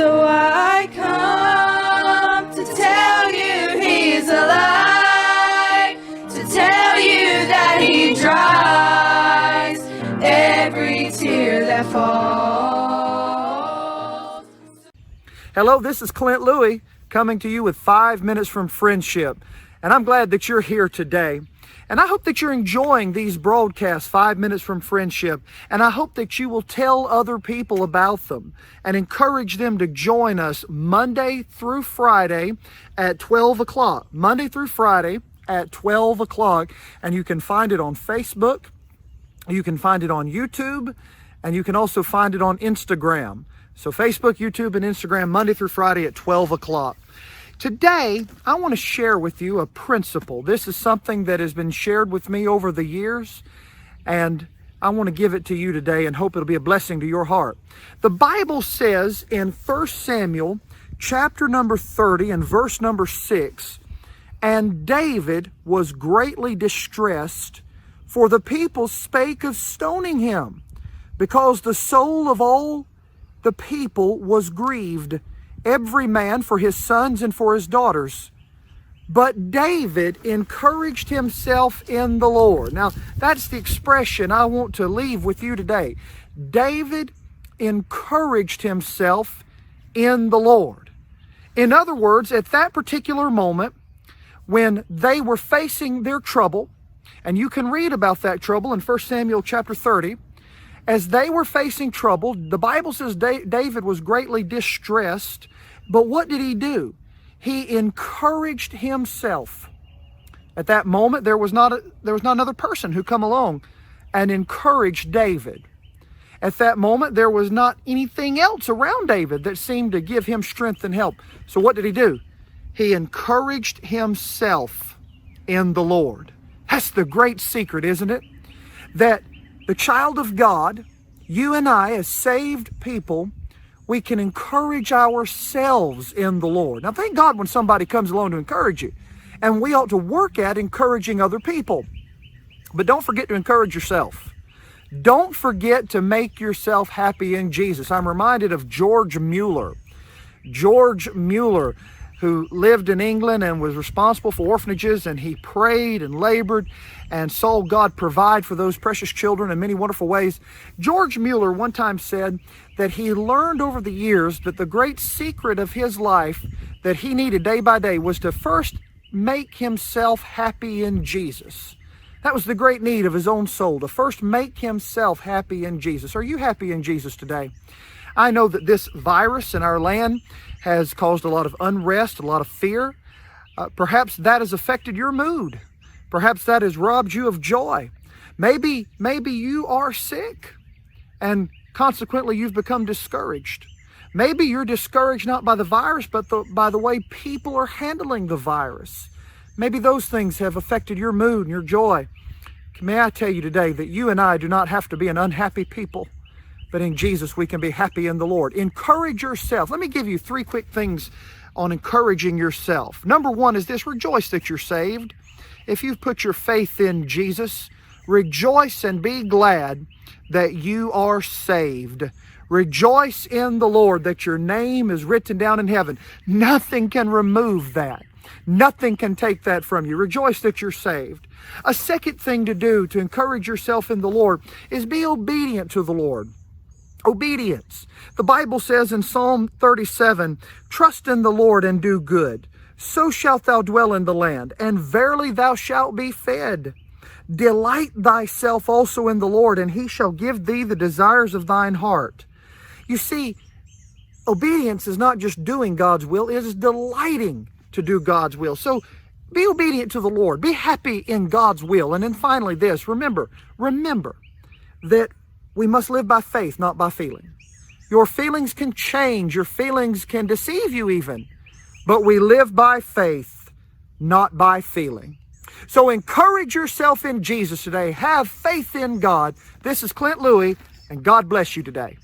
So I come to tell you He's alive, to tell you that He dries every tear that falls. Hello, this is Clint Louie coming to you with 5 minutes from Friendship. And I'm glad that you're here today. And I hope that you're enjoying these broadcasts, 5 minutes from Friendship. And I hope that you will tell other people about them and encourage them to join us Monday through Friday at 12 o'clock. Monday through Friday at 12 o'clock. And you can find it on Facebook. You can find it on YouTube. And you can also find it on Instagram. So Facebook, YouTube, and Instagram, Monday through Friday at 12 o'clock. Today, I want to share with you a principle. This is something that has been shared with me over the years, and I want to give it to you today and hope it'll be a blessing to your heart. The Bible says in 1 Samuel chapter number 30 and verse number 6, "And David was greatly distressed, for the people spake of stoning him, because the soul of all the people was grieved, every man for his sons and for his daughters. But David encouraged himself in the Lord." Now, that's the expression I want to leave with you today. David encouraged himself in the Lord. In other words, at that particular moment, when they were facing their trouble, and you can read about that trouble in 1 Samuel chapter 30, as they were facing trouble, the Bible says David was greatly distressed. But what did he do? He encouraged himself. At that moment, there was not another person who come along and encouraged David. At that moment, there was not anything else around David that seemed to give him strength and help. So what did he do? He encouraged himself in the Lord. That's the great secret, isn't it? That the child of God, you and I, as saved people, we can encourage ourselves in the Lord. Now, thank God when somebody comes along to encourage you. And we ought to work at encouraging other people. But don't forget to encourage yourself. Don't forget to make yourself happy in Jesus. I'm reminded of George Mueller. George Mueller, who lived in England and was responsible for orphanages, and he prayed and labored and saw God provide for those precious children in many wonderful ways. George Mueller one time said that he learned over the years that the great secret of his life that he needed day by day was to first make himself happy in Jesus. That was the great need of his own soul, to first make himself happy in Jesus. Are you happy in Jesus today? I know that this virus in our land has caused a lot of unrest, a lot of fear. Perhaps that has affected your mood. Perhaps that has robbed you of joy. Maybe you are sick, and consequently you've become discouraged. Maybe you're discouraged not by the virus, but by the way people are handling the virus. Maybe those things have affected your mood and your joy. May I tell you today that you and I do not have to be an unhappy people, but in Jesus we can be happy in the Lord. Encourage yourself. Let me give you 3 quick things on encouraging yourself. Number 1 is this: rejoice that you're saved. If you've put your faith in Jesus, rejoice and be glad that you are saved. Rejoice in the Lord that your name is written down in heaven. Nothing can remove that. Nothing can take that from you. Rejoice that you're saved. A second thing to do to encourage yourself in the Lord is be obedient to the Lord. Obedience. The Bible says in Psalm 37, "Trust in the Lord and do good. So shalt thou dwell in the land, and verily thou shalt be fed. Delight thyself also in the Lord, and he shall give thee the desires of thine heart." You see, obedience is not just doing God's will, it is delighting to do God's will. So be obedient to the Lord. Be happy in God's will. And then finally this, remember that we must live by faith, not by feeling. Your feelings can change. Your feelings can deceive you even. But we live by faith, not by feeling. So encourage yourself in Jesus today. Have faith in God. This is Clint Louie, and God bless you today.